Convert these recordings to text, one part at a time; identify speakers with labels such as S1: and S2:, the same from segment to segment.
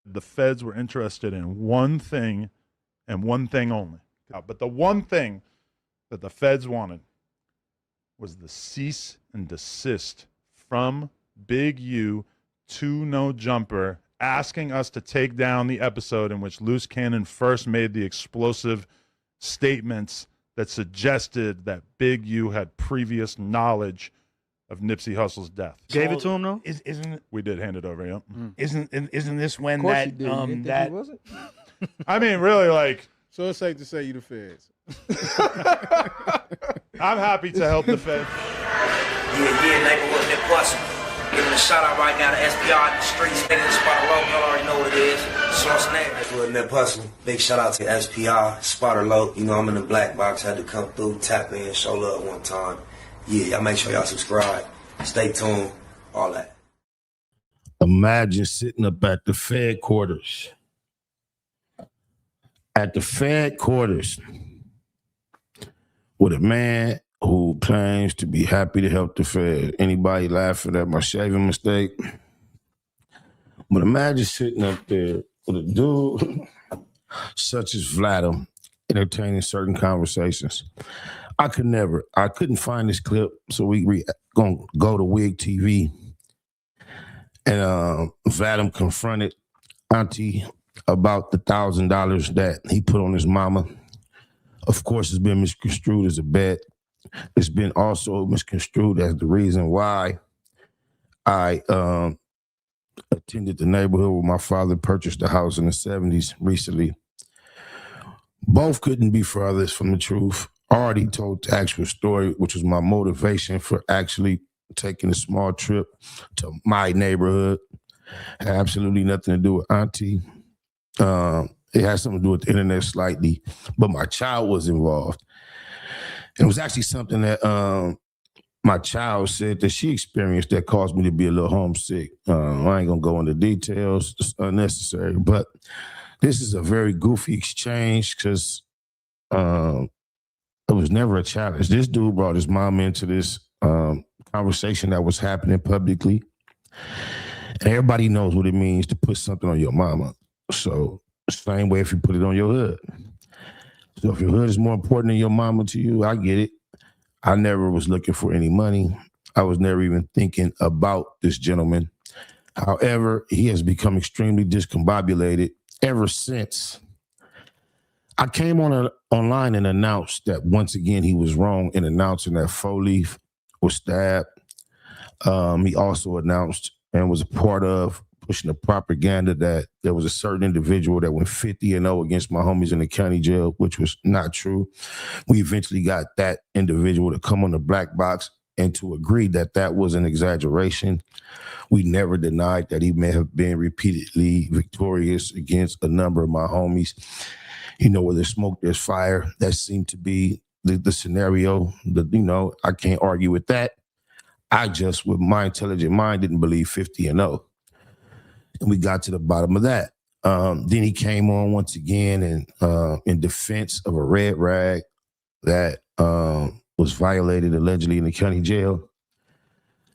S1: The feds were interested in one thing and one thing only. But the one thing that the feds wanted was the cease and desist from Big U to No Jumper, asking us to take down the episode in which Loose Cannon first made the explosive statements that suggested that Big U had previous knowledge of Nipsey Hussle's death.
S2: Gave it to him though?
S3: Isn't
S1: We did hand it over, yeah.
S3: isn't this when
S4: Of course
S3: that
S4: you did. You didn't think
S3: that
S4: he wasn't?
S1: I mean, really, like,
S4: So it's safe to say you the feds.
S1: I'm happy to help the feds.
S5: Yeah, neighborhood Nip Hustle. Giving a shout out right now to SPR in the streets. Niggas Spotter Low, y'all already know what it is. Source name. Neighborhood Nip Hustle. Big shout out to SPR, Spotter Low. You know I'm in the black box. Had to come through, tap in, show love one time. Yeah, y'all make sure y'all subscribe. Stay tuned. All that.
S6: Imagine sitting up at the Fed quarters. At the Fed quarters with a man who claims to be happy to help the Fed. Anybody laughing at my shaving mistake? But imagine sitting up there with a dude such as Vlad entertaining certain conversations. I couldn't find this clip, so we gonna go to Wig TV. And Vlad confronted Auntie about the $1,000 that he put on his mama. Of course, it's been misconstrued as a bet. It's been also misconstrued as the reason why I attended the neighborhood where my father purchased a house in the 70s recently. Both couldn't be furthest from the truth. I already told the actual story, which was my motivation for actually taking a small trip to my neighborhood. Had absolutely nothing to do with Auntie. It has something to do with the internet slightly, but my child was involved. It was actually something that my child said that she experienced that caused me to be a little homesick. I ain't gonna go into details, it's unnecessary, but this is a very goofy exchange because it was never a challenge. This dude brought his mom into this conversation that was happening publicly. And everybody knows what it means to put something on your mama. So same way if you put it on your hood. So if your hood is more important than your mama to you, I get it. I never was looking for any money. I was never even thinking about this gentleman. However, he has become extremely discombobulated ever since. I came online and announced that once again he was wrong in announcing that 4Leaf was stabbed. He also announced and was a part of pushing the propaganda that there was a certain individual that went 50-0 against my homies in the county jail, which was not true. We eventually got that individual to come on the black box and to agree that that was an exaggeration. We never denied that he may have been repeatedly victorious against a number of my homies. You know, where there's smoke, there's fire. That seemed to be the scenario. I can't argue with that. I just, with my intelligent mind, didn't believe 50-0. And we got to the bottom of that. Then he came on once again and in defense of a red rag that was violated allegedly in the county jail.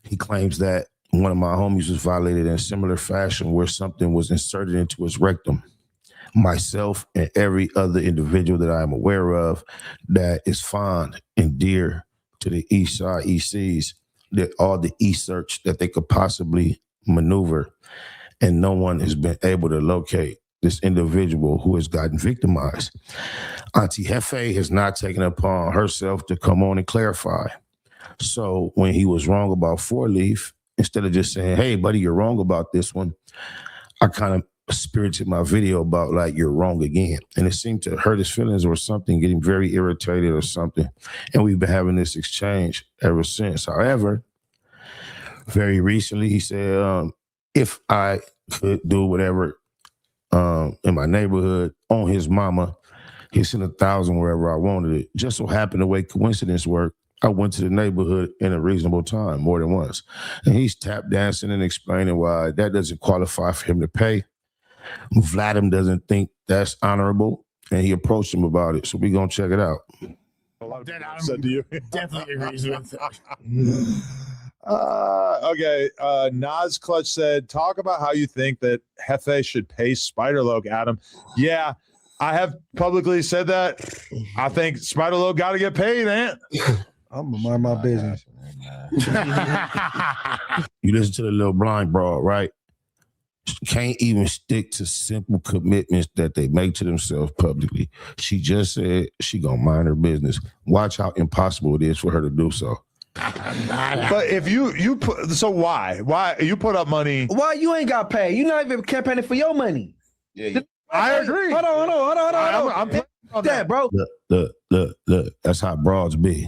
S6: He claims that one of my homies was violated in a similar fashion where something was inserted into his rectum. Myself and every other individual that I am aware of that is fond and dear to the East Side ECs, that all the E-search that they could possibly maneuver. And no one has been able to locate this individual who has gotten victimized. Auntie Jefe has not taken upon herself to come on and clarify. So when he was wrong about 4Leaf, instead of just saying, hey, buddy, you're wrong about this one, I kind of spirited my video about like, you're wrong again. And it seemed to hurt his feelings or something, getting very irritated or something. And we've been having this exchange ever since. However, very recently, he said, if I could do whatever in my neighborhood on his mama, he sent 1,000 wherever I wanted it. Just so happened the way coincidence worked, I went to the neighborhood in a reasonable time, more than once. And he's tap dancing and explaining why that doesn't qualify for him to pay. Vlad doesn't think that's honorable, and he approached him about it. So we're going to check it out.
S1: A lot of people said to you.
S3: Definitely agrees with
S1: Okay. Nas Clutch said, talk about how you think that Jefe should pay Spider-Loc, Adam. Yeah, I have publicly said that. I think Spider-Loc got to get paid, Ant.
S4: I'm gonna mind my business.
S6: You listen to the little blind broad, right? Can't even stick to simple commitments that they make to themselves publicly. She just said she gonna mind her business. Watch how impossible it is for her to do so.
S1: But if you put, so why you put up money?
S2: Why you ain't got paid? You not even campaigning for your money.
S6: Yeah,
S1: I agree.
S2: Hold on.
S1: I'm playing on
S2: that, bro.
S6: Look. That's how broads be.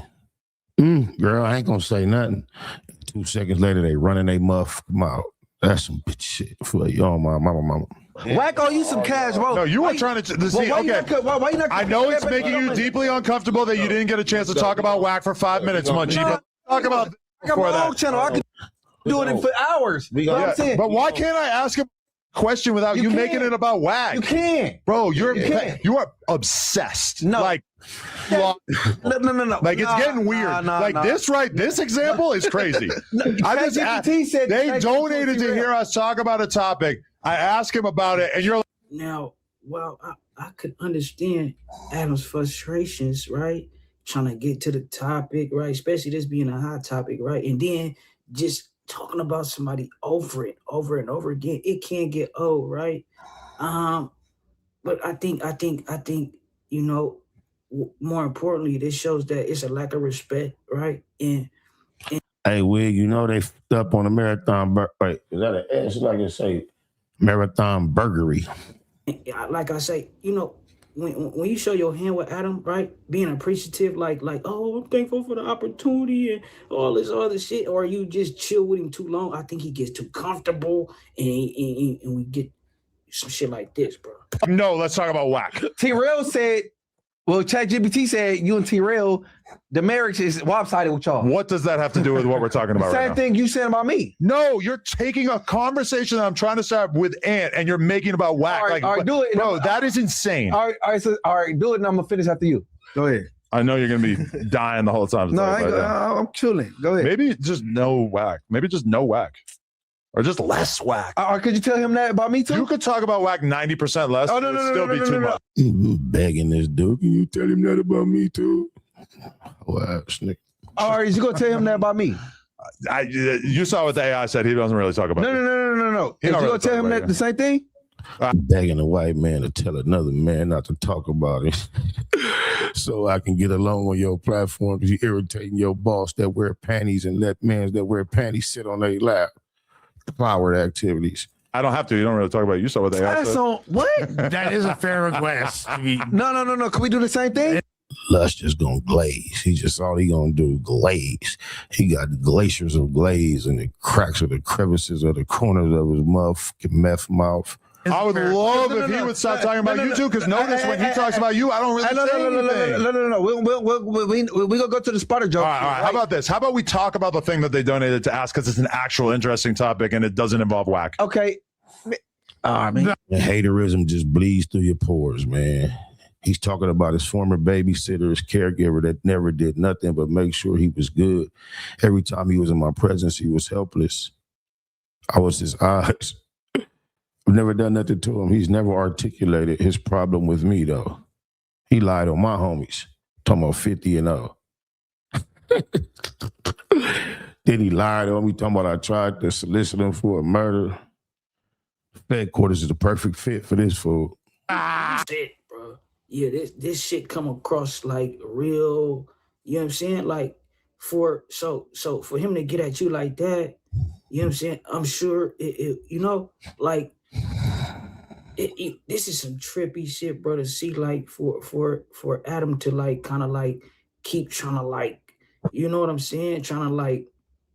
S6: Girl, I ain't gonna say nothing. 2 seconds later, they running their muff mouth. That's some bitch shit for your mama.
S2: Whack on you some cash, bro.
S1: No, you were trying to see. Okay,
S2: why you not
S1: I know it's making you deeply uncomfortable that you didn't get a chance to talk about whack for 5 minutes, Munchie. But talk about this
S2: I got
S1: before
S2: my own
S1: that.
S2: channel. I can do it for hours.
S1: Yeah, but why can't I ask a question without you making it about whack?
S2: You can,
S1: bro. You are obsessed.
S2: No.
S1: Like,
S2: no.
S1: Like it's getting weird. This example is crazy. I just
S2: said
S1: they donated to hear us talk about a topic. I asked him about it, and you're like,
S3: now, well, I could understand Adam's frustrations, right? Trying to get to the topic, right? Especially this being a hot topic, right? And then just talking about somebody over and over again, it can get old, right? But I think, you know, more importantly, this shows that it's a lack of respect, right? And
S6: hey, Wig, you know they f***ed up on a marathon. Wait, is that an S? Like it say marathon burgery.
S3: Like I say, you know, when you show your hand with Adam, right, being appreciative, like, oh, I'm thankful for the opportunity and all this other shit, or you just chill with him too long, I think he gets too comfortable and we get some shit like this, bro.
S1: no, let's talk about whack.
S2: T-Rail said, well, ChatGPT said you and T-Rail, the marriage is lopsided with y'all.
S1: What does that have to do with what we're talking about right now?
S2: Same thing you said about me.
S1: No, you're taking a conversation that I'm trying to start with Ant, and you're making about whack.
S2: All right, do it.
S1: Bro, that is insane.
S2: All right, do it, and I'm gonna finish after you. Go ahead.
S1: I know you're gonna be dying the whole time.
S2: No, I'm chilling. Go ahead.
S1: Maybe just no whack. Maybe just no whack. Or just less whack.
S2: Could you tell him that about me too?
S1: You could talk about whack 90% less.
S2: Oh, no,
S1: still be too much.
S6: Begging this dude. Can you tell him that about me too? Wow, snake.
S2: All right, you gonna tell him that about me?
S1: You saw what the AI said. He doesn't really talk about it.
S2: No.
S1: He
S2: You
S1: don't really
S2: gonna tell him
S1: talk
S2: that
S1: about
S2: the same thing?
S6: Begging a white man to tell another man not to talk about it so I can get along on your platform because you're irritating your boss that wear panties and let men that wear panties sit on their lap. Power activities.
S1: I don't have to. You don't really talk about it. You saw what they
S2: That's
S1: said.
S2: on what?
S6: That is a fair request.
S2: No. Can we do the same thing?
S6: Lush just gonna glaze. He just all he gonna do glaze. He got glaciers of glaze in the cracks of the crevices of the corners of his motherfucking meth mouth.
S1: I would love if he would stop talking about you too, because notice when he talks about you, I don't really say anything.
S2: No. We're gonna go to the spotter joke.
S1: All right. How about this? How about we talk about the thing that they donated to ask, because it's an actual interesting topic and it doesn't involve whack.
S2: Okay. Man.
S6: And haterism just bleeds through your pores, man. He's talking about his former babysitter, his caregiver that never did nothing but make sure he was good. Every time he was in my presence, he was helpless. I was his eyes. I've never done nothing to him. He's never articulated his problem with me, though. He lied on my homies, talking about 50 and 0. Then he lied on me, talking about I tried to solicit him for a murder. Headquarters is the perfect fit for this fool.
S3: Shit, bro. Yeah, this shit come across like real, you know what I'm saying? Like for him to get at you like that, you know what I'm saying? I'm sure you know, like this is some trippy shit, bro, to see like for Adam to like kind of like keep trying to like, you know what I'm saying? Trying to like,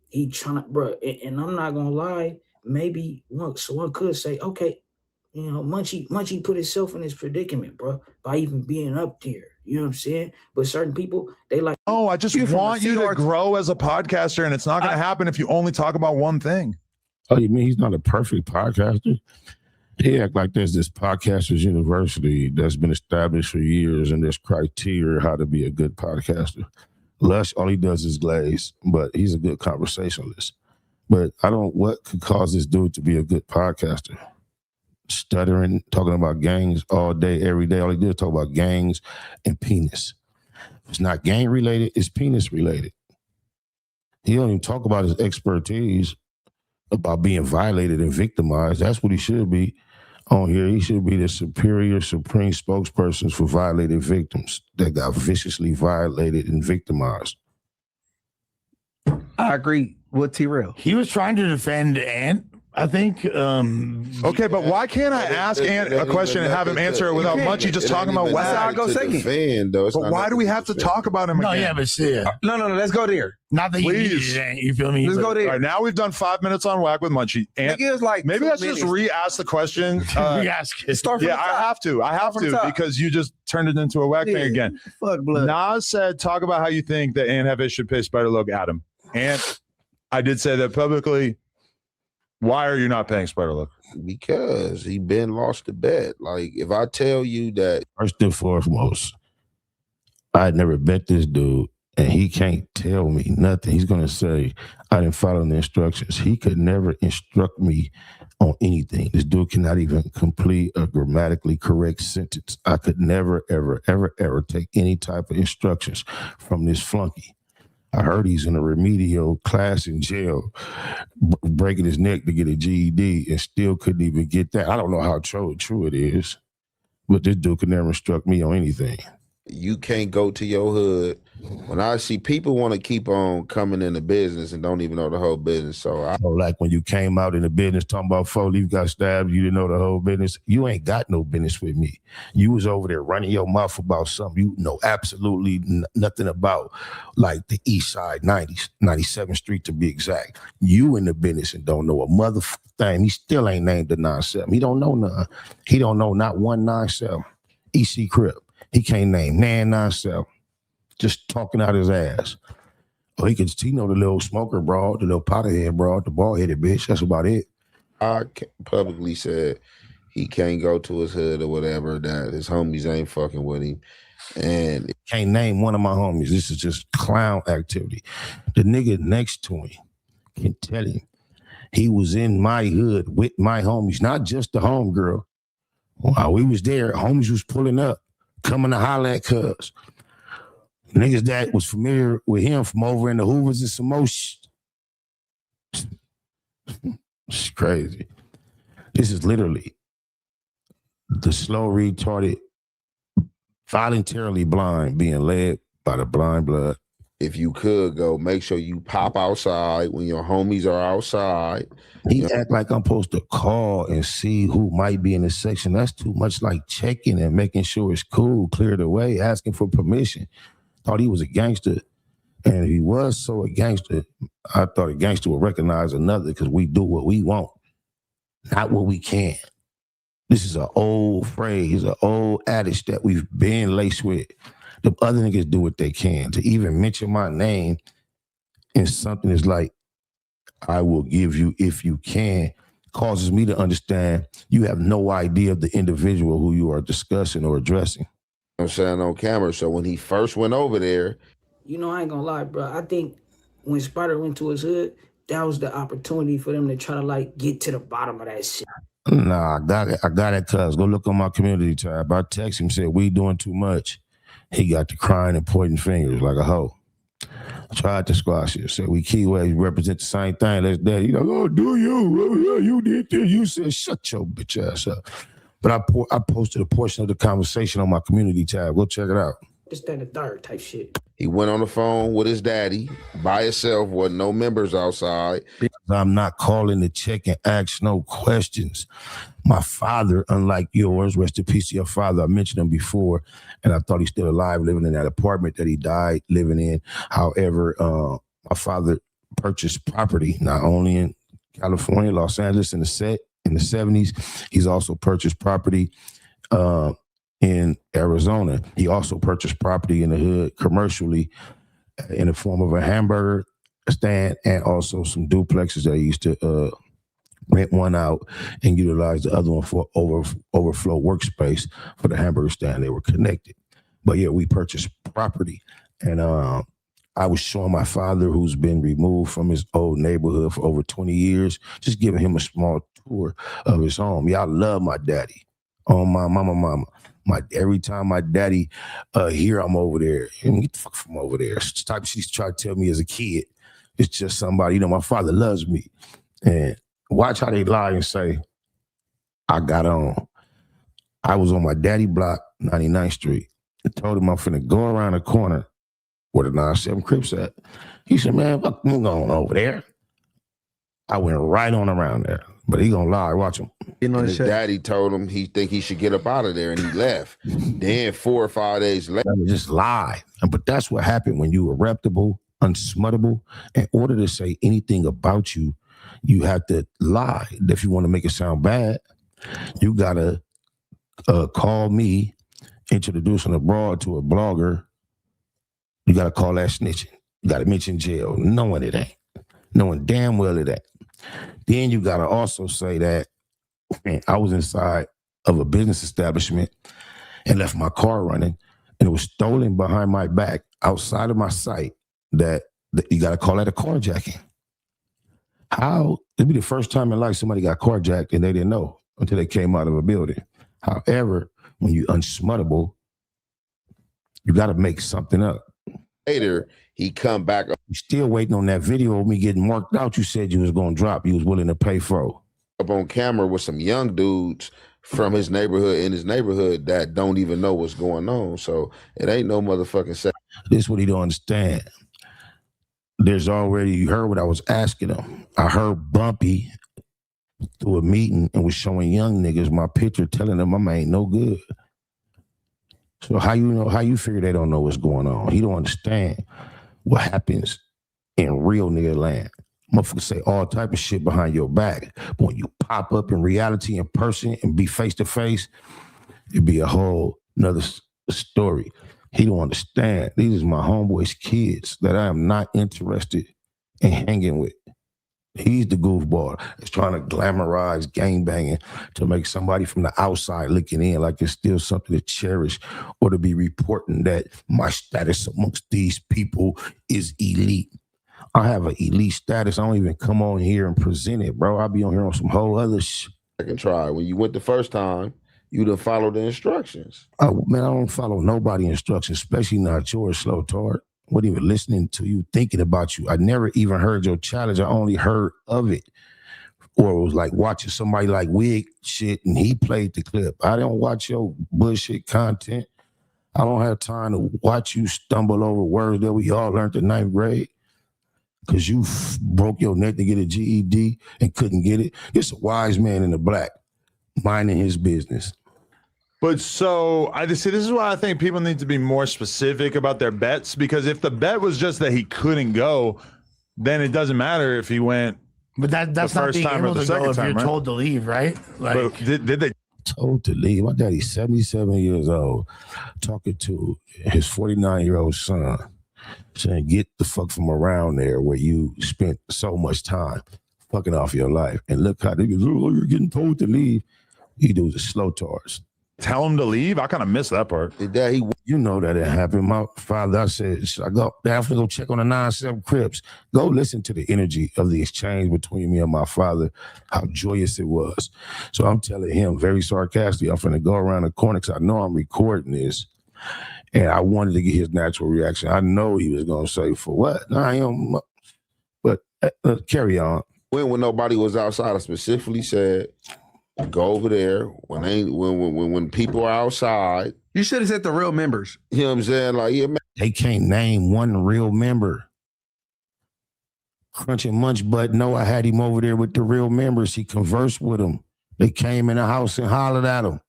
S3: he trying to, bro, and I'm not gonna lie, maybe one could say, okay, you know, Munchie put himself in this predicament, bro, by even being up there. You know what I'm saying? But certain people, they like,
S1: oh, I just want you to grow as a podcaster, and it's not going to happen if you only talk about one thing.
S6: Oh, you mean he's not a perfect podcaster? He act like there's this podcasters university that's been established for years, and there's criteria how to be a good podcaster. Lush, all he does is glaze, but he's a good conversationalist. But what could cause this dude to be a good podcaster? Stuttering, talking about gangs all day, every day. All he did is talk about gangs and penis. If it's not gang related, it's penis related. He don't even talk about his expertise about being violated and victimized. That's what he should be on here. He should be the superior, supreme spokesperson for violated victims that got viciously violated and victimized.
S2: I agree with T-Rail.
S7: He was trying to defend Ant, I think.
S1: Okay, but why can't I ask Ant a question and have him answer it without Munchie just talking about
S2: That's how I
S1: WAG?
S2: go second.
S1: But why do we have to talk about him
S7: No,
S1: again?
S7: yeah, but still.
S2: No, let's go there.
S7: Not that
S1: Please.
S7: you need it, you feel me?
S2: Let's go
S1: All
S2: there.
S1: right, now we've done 5 minutes on WAG with Munchie. Ant,
S2: Nigga, it's like
S1: maybe
S2: 2
S1: let's just
S2: minutes.
S1: re-ask the question.
S7: Re-ask it.
S2: Start from
S1: Yeah,
S2: the top.
S1: I have to. I have
S2: Start from
S1: to
S2: the top.
S1: because you just turned it into a WAG
S2: Yeah.
S1: thing again.
S2: Fuck blood.
S1: Nas said, talk about how you think that Ant Hefe should pay Spider Loc Adam. And I did say that publicly. Why are you not paying Spider Loc?
S8: Because he been lost the bet. Like, if I tell you that
S6: First and foremost, I'd never bet this dude, and he can't tell me nothing. He's going to say, I didn't follow the instructions. He could never instruct me on anything. This dude cannot even complete a grammatically correct sentence. I could never, ever, ever, ever take any type of instructions from this flunky. I heard he's in a remedial class in jail, breaking his neck to get a GED and still couldn't even get that. I don't know how true it is, but this dude could never instruct me on anything.
S8: you can't go to your hood, when I see people want to keep on coming in the business and don't even know the whole business. So
S6: like when you came out in the business talking about 4 Leaf got stabbed, you didn't know the whole business. You ain't got no business with me. You was over there running your mouth about something you know absolutely nothing about, like the East Side 90s, 97th Street to be exact. You in the business and don't know a motherfucking thing. He still ain't named the 9-7. He don't know none. He don't know not one 9-7. EC Crip. He can't name Nan 9-7. Just talking out his ass. Oh, he know the little smoker broad, the little potterhead broad, the bald-headed bitch. That's about it.
S8: I publicly said he can't go to his hood or whatever, that his homies ain't fucking with him. And
S6: can't name one of my homies. This is just clown activity. The nigga next to him can tell him he was in my hood with my homies, not just the homegirl. While we was there, homies was pulling up, coming to holler at cuz. Niggas that was familiar with him from over in the Hoovers and some more shit. It's crazy. This is literally the slow, retarded, voluntarily blind being led by the blind blood.
S8: if you could go, make sure you pop outside when your homies are outside.
S6: He act like I'm supposed to call and see who might be in the section. That's too much like checking and making sure it's cool, clear the way, asking for permission. Thought he was a gangster. And if he was so a gangster, I thought a gangster would recognize another because we do what we want, not what we can. This is an old phrase, an old adage that we've been laced with. The other niggas do what they can. To even mention my name in something is like, I will give you if you can, causes me to understand you have no idea of the individual who you are discussing or addressing.
S8: I'm saying on camera. So when he first went over there,
S3: you know, I ain't gonna lie, bro. I think when Spider went to his hood, that was the opportunity for them to try to like get to the bottom of that shit.
S6: Nah, I got it, cuz. Go look on my community tab. I text him, said, we doing too much. He got to crying and pointing fingers like a hoe. I tried to squash it. Said, we Keyways represent the same thing. Let's that. He like, oh, do you? You did this. You said, shut your bitch ass up. But I posted a portion of the conversation on my community tab. Go check it out.
S3: This, that, and the third type shit.
S8: he went on the phone with his daddy by himself, wasn't no members outside.
S6: Because I'm not calling to check and ask no questions. My father, unlike yours, rest in peace to your father, I mentioned him before, and I thought he's still alive living in that apartment that he died living in. However, my father purchased property, not only in California, Los Angeles in the 70s, he's also purchased property in Arizona. He also purchased property in the hood commercially in the form of a hamburger stand and also some duplexes that he used to rent one out and utilize the other one for overflow workspace for the hamburger stand. They were connected. But yeah, we purchased property. And I was showing my father, who's been removed from his old neighborhood for over 20 years, just giving him a small tour of his home. Y'all love my daddy. Oh, my mama. Every time my daddy here, I'm over there. And get the fuck from over there. It's the type she's tried to tell me as a kid. It's just somebody, you know, my father loves me. And watch how they lie and say, I got on. I was on my daddy block, 99th Street. I told him I'm finna go around the corner where the 9-7 Crips at. He said, man, fuck, I'm going over there. I went right on around there. But he gonna lie, watch him.
S2: You know,
S8: And his daddy told him he think he should get up out of there, and he left. Then 4 or 5 days later,
S6: Just lie. But that's what happened when you were reputable, unsmuttable. In order to say anything about you, you have to lie. If you want to make it sound bad, you gotta call me, introducing a broad to a blogger. You gotta call that snitching. You gotta mention jail, knowing it ain't. Knowing damn well it ain't. Then you gotta also say that, man, I was inside of a business establishment and left my car running, and it was stolen behind my back outside of my sight. That you gotta call that a carjacking. How? It'd be the first time in life somebody got carjacked and they didn't know until they came out of a building. However, when you unsmuttable, you gotta make something up.
S8: later he come back.
S6: You still waiting on that video of me getting marked out. You said you was gonna drop. You was willing to pay for.
S8: Up on camera with some young dudes from his neighborhood, in his neighborhood, that don't even know what's going on. So it ain't no motherfucking sex.
S6: This is what he don't understand. There's already, you heard what I was asking him. I heard Bumpy through a meeting and was showing young niggas my picture, telling them I ain't no good. So how you figure they don't know what's going on? He don't understand what happens in real nigga land. Motherfuckers say all type of shit behind your back. But when you pop up in reality in person and be face to face, it'd be a whole nother story. He don't understand. These is my homeboy's kids that I am not interested in hanging with. He's the goofball that's trying to glamorize gangbanging to make somebody from the outside looking in like it's still something to cherish, or to be reporting that my status amongst these people is elite. I have an elite status. I don't even come on here and present it, bro. I'll be on here on some whole other shit.
S8: I can try. When you went the first time, you didn't follow the instructions.
S6: Oh, man, I don't follow nobody instructions, especially not yours, slow tart. Wasn't even listening to you, thinking about you. I never even heard your challenge. I only heard of it. Or it was like watching somebody like Wig shit and he played the clip. I don't watch your bullshit content. I don't have time to watch you stumble over words that we all learned in 9th grade because you broke your neck to get a GED and couldn't get it. It's a wise man in the black minding his business.
S1: But so I just see, this is why I think people need to be more specific about their bets, because if the bet was just that he couldn't go, then it doesn't matter if he went.
S7: But that's
S1: the
S7: not
S1: first
S7: being
S1: time or
S7: able
S1: the
S7: to go
S1: second
S7: if
S1: time,
S7: you're
S1: right?
S7: told to leave, right? Like,
S1: But did they?
S6: Told to leave. My daddy's 77 years old, talking to his 49-year-old son, saying, get the fuck from around there where you spent so much time fucking off your life. And look how they go, oh, you're getting told to leave. He do the slow tars.
S1: Tell him to leave? I kind of missed that part.
S6: You know that it happened. My father, I said, should I go? I have to go check on the 9-7 Crips. Go listen to the energy of the exchange between me and my father, how joyous it was. So I'm telling him very sarcastically, I'm finna go around the corner because I know I'm recording this. And I wanted to get his natural reaction. I know he was going to say, for what? No, I am. But carry on.
S8: When nobody was outside, I specifically said, go over there when people are outside.
S2: You should have said the real members.
S8: You know what I'm saying? Like, yeah, man.
S6: They can't name one real member. Crunch and Munch, but no, I had him over there with the real members. He conversed with them. They came in the house and hollered at him.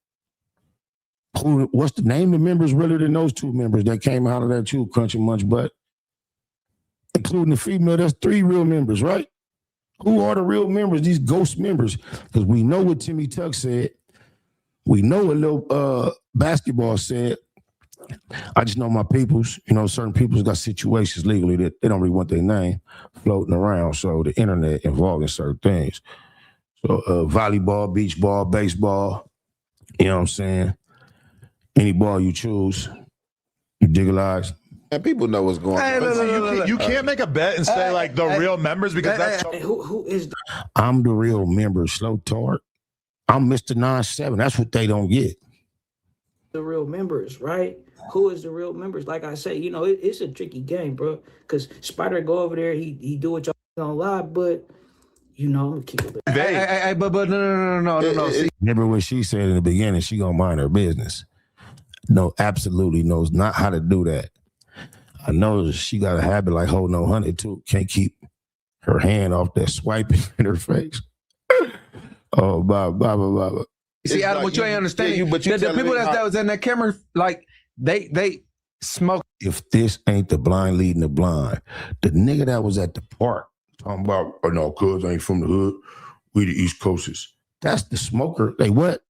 S6: What's the name of members rather than those two members that came and hollered at you, Crunch and Munch, but including the female, that's 3 real members, right? Who are the real members, these ghost members? Because we know what Timmy Tuck said. We know what little basketball said. I just know my peoples, certain people's got situations legally that they don't really want their name floating around. So the internet involved in certain things. So volleyball, beach ball, baseball, you know what I'm saying? Any ball you choose, you digitalize,
S8: And people know what's going
S2: Hey,
S8: on.
S2: look.
S1: You can't make a bet and say like the real members because that's
S3: Hey, who is
S6: I'm the real member, Slow Tart. I'm Mr. 97. That's what they don't get.
S3: the real members, right? Who is the real members? Like I say, you know, it's a tricky game, bro. Because Spider go over there, he do what y'all gonna lie, but you know, I'm gonna keep it.
S2: Hey, but no. See,
S6: Remember what she said in the beginning? She gonna mind her business. No, absolutely knows not how to do that. I know she got a habit like holding on 102. Can't keep her hand off that swiping in her face. Oh, blah.
S2: see, Adam, what you ain't understanding? The people that was in that camera, like they smoke.
S6: If this ain't the blind leading the blind, the nigga that was at the park talking about, oh no, cuz ain't from the hood. We the East Coasters. That's the smoker. They what?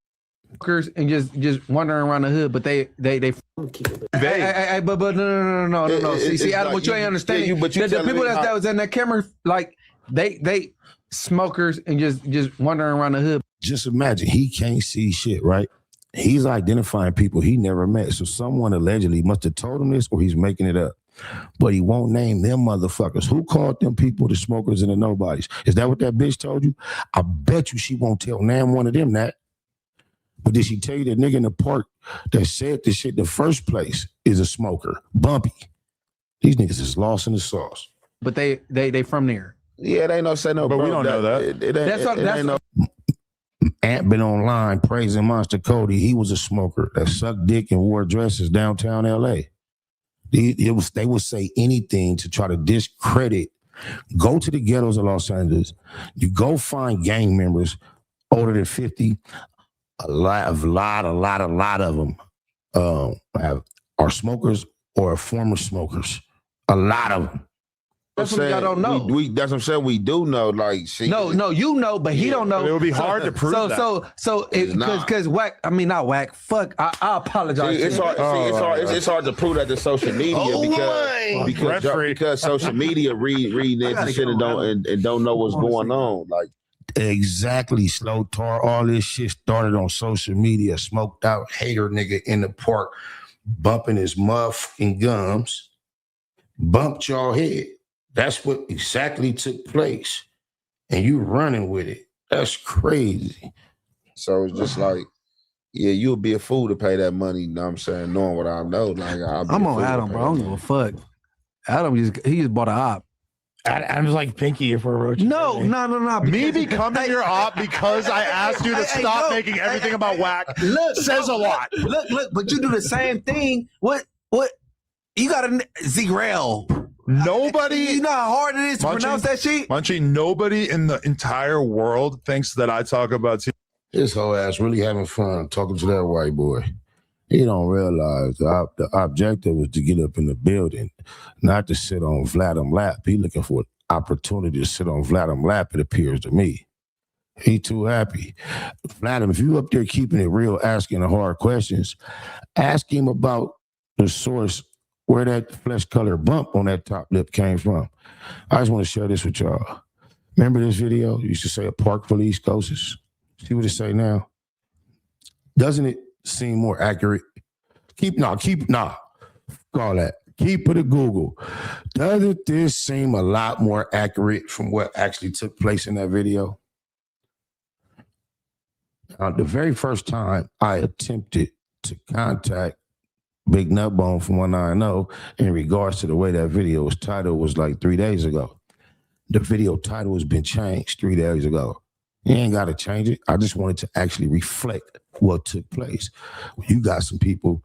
S2: And just wandering around the hood, but they hey, but no. See, Adam, what you ain't understanding? The people that was in that camera, like they smokers and just wandering around the hood.
S6: Just imagine he can't see shit, right? He's identifying people he never met. So someone allegedly must have told him this or he's making it up. But he won't name them motherfuckers. Who called them people the smokers and the nobodies? Is that what that bitch told you? I bet you she won't tell name one of them that. But did she tell you that nigga in the park that said this shit in the first place is a smoker? Bumpy. These niggas is lost in the sauce.
S2: But they from there.
S8: Yeah, they ain't no say no.
S1: But
S8: bro,
S1: we don't know that.
S2: That's
S6: no. Ant been online praising Monster Cody. He was a smoker that sucked dick and wore dresses downtown LA. They would say anything to try to discredit. Go to the ghettos of Los Angeles. You go find gang members older than 50. A lot of them are smokers or are former smokers. A lot of them.
S2: That's what y'all don't know.
S8: That's what I'm saying. We do know. Like,
S2: no, you know, but he don't know.
S1: It would be hard to prove that.
S2: So because whack. I mean, not whack. Fuck. I apologize.
S8: See, it's hard to prove that to social media because social media reading it and shit and don't know what's going on. Like.
S6: Exactly, Slow Tar. All this shit started on social media. Smoked out hater nigga in the park, bumping his motherfucking gums, bumped y'all head. That's what exactly took place. And you running with it. That's crazy.
S8: So it's just like, yeah, you'll be a fool to pay that money, you know what I'm saying, knowing what I know. Like,
S2: I'm on Adam, bro. I don't give a fuck. Adam just bought a op.
S7: I'm just like Pinky if we're roaching.
S2: No.
S1: Me becoming your op because I asked you to stop making everything about whack says a lot.
S2: Look, but you do the same thing. What? You got a Zerel.
S1: Nobody.
S2: You know how hard it is to pronounce that shit?
S1: Munchie, nobody in the entire world thinks that I talk about
S6: This whole ass really having fun talking to that white boy. He don't realize the objective was to get up in the building, not to sit on Vladim's lap. He looking for an opportunity to sit on Vladim's lap, it appears to me. He too happy. Vladim, if you up there keeping it real, asking the hard questions, ask him about the source where that flesh color bump on that top lip came from. I just want to share this with y'all. Remember this video? You used to say a park full of East Coasters. See what it say now? Doesn't it seem more accurate? Keep all that. Keep it a Google. Doesn't this seem a lot more accurate from what actually took place in that video? The very first time I attempted to contact Big Nutbone from 190 in regards to the way that video was titled was like 3 days ago. The video title has been changed 3 days ago. You ain't got to change it. I just wanted to actually reflect what took place. You got some people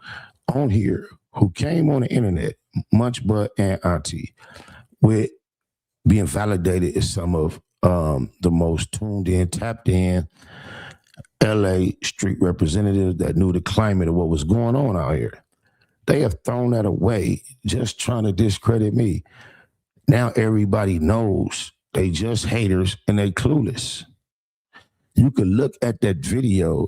S6: on here who came on the internet, Munch Butt and Auntie, with being validated as some of the most tuned in, tapped in LA street representatives that knew the climate of what was going on out here. They have thrown that away just trying to discredit me. Now everybody knows they just haters and they clueless. You could look at that video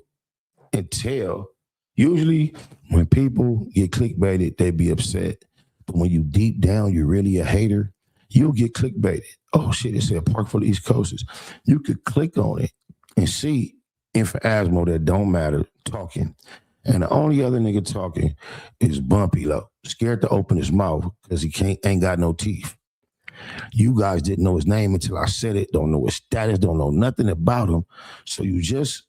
S6: and tell. Usually when people get clickbaited, they be upset. But when you deep down, you're really a hater, you'll get clickbaited. Oh shit, it said park for the East Coasters. You could click on it and see Info-Asmo that don't matter talking. And the only other nigga talking is Bumpy Low. scared to open his mouth because he ain't got no teeth. You guys didn't know his name until I said it, don't know his status, don't know nothing about him. So you just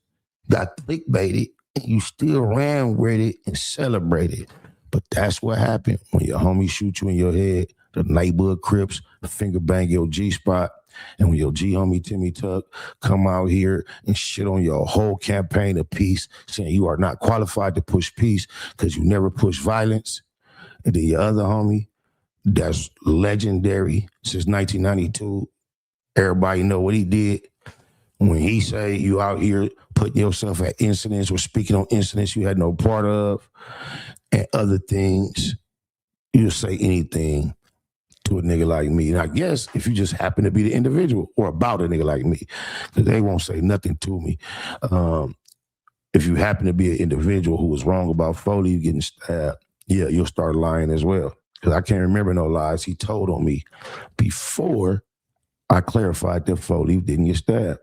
S6: got clickbaited and you still ran with it and celebrated. But that's what happened when your homie shoot you in your head, the neighborhood Crips, finger bang your G-spot, and when your G-homie Timmy Tuck come out here and shit on your whole campaign of peace, saying you are not qualified to push peace because you never push violence. And then your other homie, that's legendary since 1992. Everybody know what he did. When he say you out here putting yourself at incidents or speaking on incidents you had no part of and other things, you'll say anything to a nigga like me. And I guess if you just happen to be the individual or about a nigga like me, because they won't say nothing to me. If you happen to be an individual who was wrong about Foley getting stabbed, yeah, you'll start lying as well. Because I can't remember no lies he told on me before I clarified that Foley didn't get stabbed.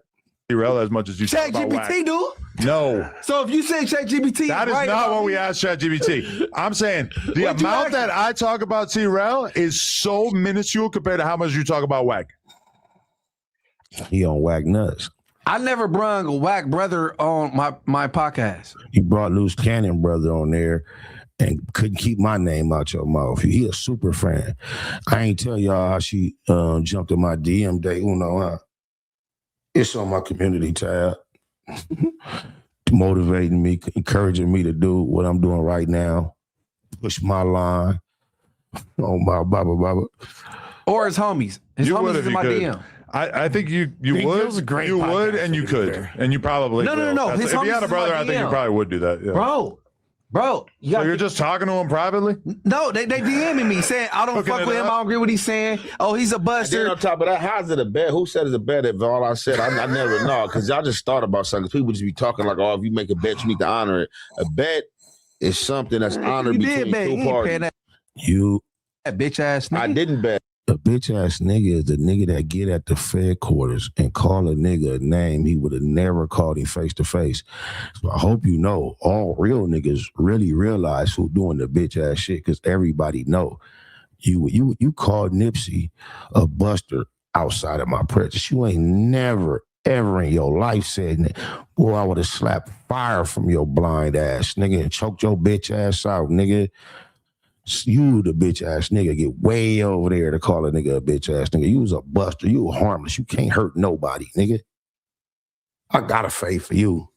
S1: As much as you talk about
S2: ChatGPT, dude.
S1: No.
S2: So if you say ChatGPT,
S1: that is
S2: right
S1: not what we asked ChatGPT. I'm saying the amount that I talk about T-Rel is so minuscule compared to how much you talk about Wack.
S6: He on Wack nuts.
S2: I never brung a Wack brother on my podcast.
S6: He brought Loose Cannon brother on there and couldn't keep my name out your mouth. He a super fan. I ain't tell y'all how she jumped in my DM day uno, huh? It's on my community tab. Motivating me, encouraging me to do what I'm doing right now. Push my line. Oh my baba.
S2: Or his homies. His homies is in my DM.
S1: I think you would. You would and you could. And you probably
S2: No.
S1: If you had a brother, I think you probably would do that. Yeah.
S2: Bro,
S1: so you're just talking to him privately?
S2: No, they DMing me saying I don't fuck with him. I don't agree with what he's saying. Oh, he's a buster.
S8: And then on top of that, how's it a bet? Who said it's a bet if all I said? I never know because y'all just thought about something. People just be talking like, oh, if you make a bet, you need to honor it. A bet is something that's honored between two parties.
S2: That bitch ass nigga.
S8: I didn't bet.
S6: A bitch ass nigga is the nigga that get at the Fed quarters and call a nigga a name he would have never called him face to face. So I hope you know all real niggas really realize who doing the bitch ass shit because everybody know. You called Nipsey a buster outside of my presence. You ain't never ever in your life said that. Boy, I would have slapped fire from your blind ass nigga and choked your bitch ass out, nigga. You, the bitch ass nigga, get way over there to call a nigga a bitch ass nigga. You was a buster. You were harmless. You can't hurt nobody, nigga. I got a faith for you.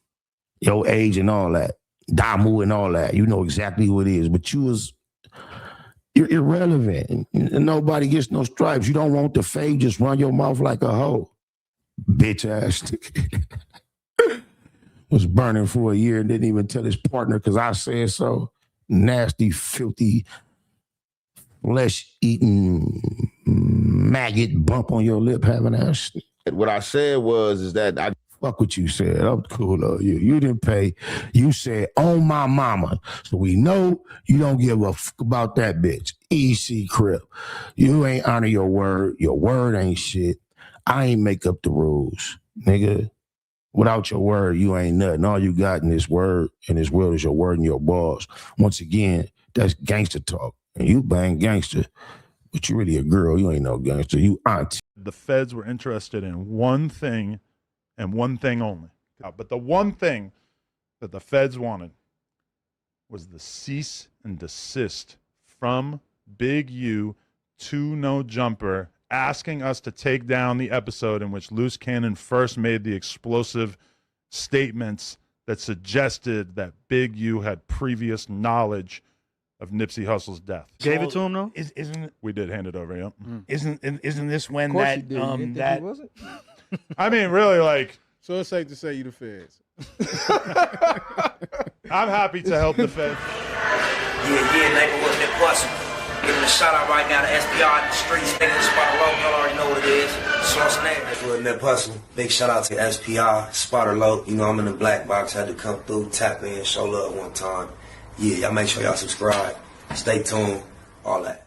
S6: Your age and all that. Damu and all that. You know exactly who it is. But you're irrelevant. And nobody gets no stripes. You don't want the fade. Just run your mouth like a hoe. Bitch ass nigga. Was burning for a year and didn't even tell his partner because I said so. Nasty, filthy, flesh-eating maggot bump on your lip having ass.
S8: What I said is that I
S6: fuck what you said. I'm cool though. You didn't pay. You said on my mama. So we know you don't give a fuck about that bitch. EC Crip. You ain't honor your word. Your word ain't shit. I ain't make up the rules, nigga. Without your word, you ain't nothing. All you got in this world is your word and your balls. Once again, that's gangster talk. And you bang gangster, but you really a girl. You ain't no gangster. You auntie.
S1: The feds were interested in one thing and one thing only. But the one thing that the feds wanted was the cease and desist from Big U to No Jumper, asking us to take down the episode in which Loose Cannon first made the explosive statements that suggested that Big U had previous knowledge of Nipsey Hussle's death.
S7: Gave it to him though?
S1: Isn't we did hand it over, yeah.
S7: Isn't this when that that
S4: was it?
S1: I mean, really, like,
S4: so it's safe to say you the feds.
S1: I'm happy to help the feds.
S5: Yeah, neighborhood and impossible. Giving a shout out right now to SPR in the streets, niggas Spotter Low, y'all already know what it is. Source name. Neighborhood and impossible. Big shout out to SPR, Spotter Low. You know I'm in the black box, had to come through, tap in, show love one time. Yeah, y'all make sure y'all subscribe. Stay tuned, all that.